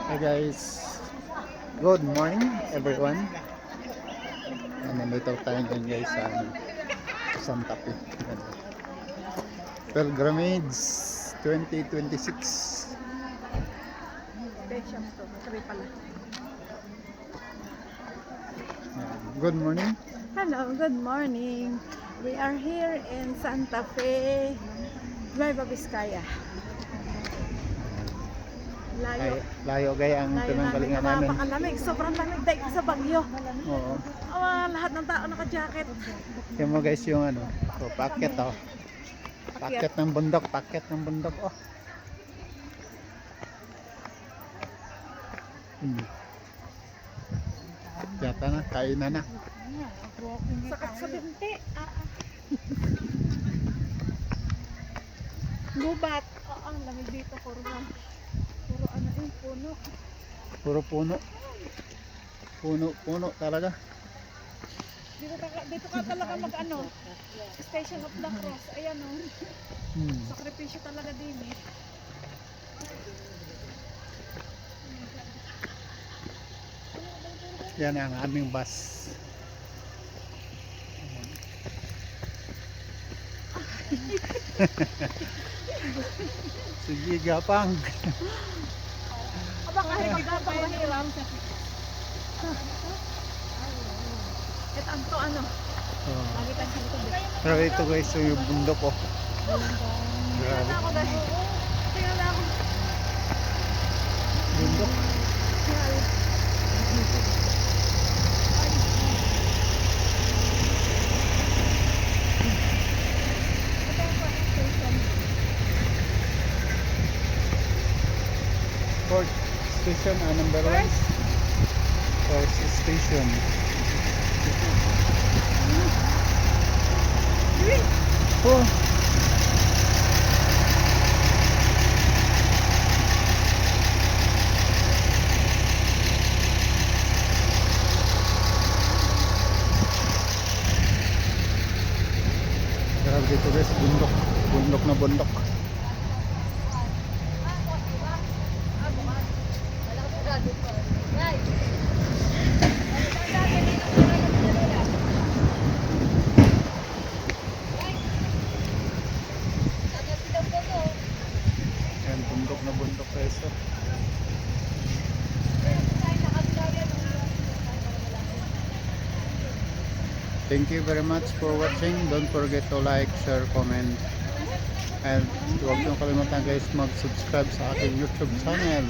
Hi guys, good morning everyone. Nandito tayo ngayon guys sa Santa Fe. Pilgrimage 2026. Good morning. Hello, good morning. We are here in Santa Fe, Nueva Vizcaya. Layo. Layo gaya ang pinanggalingan namin. Napakalamig, sobrang lamig dahil sa bagyo. Oo. Lahat ng tao naka-jacket. Yan mo guys yung paakyat Paakyat ng bundok, oh. Yata na, kainan na. Sakat sa binti. Gubat. Ang lamig dito, puro ano yung puno. Puro puno. Puno talaga. Dito ka talaga mag-ano, Station of the Cross. Ayan o. Sakripisyo talaga din eh. Yan ang aming bus. Sige, gapang. Aba kahit magapang mahirap. Ito ang to ano. Lagi tayong sa likod eh. Pero ito guys, yung bundok oh. Tingnan na ako dahil. Tingnan na ako. Bundok. Fourth station, number 1. Fourth station. Oh. Grabe dito guys, bundok na bundok. Yan, bundok na bundok guys. Thank you very much for watching. Don't forget to like, share, comment. And huwag niyong kalimutan guys mag-subscribe sa aking YouTube channel.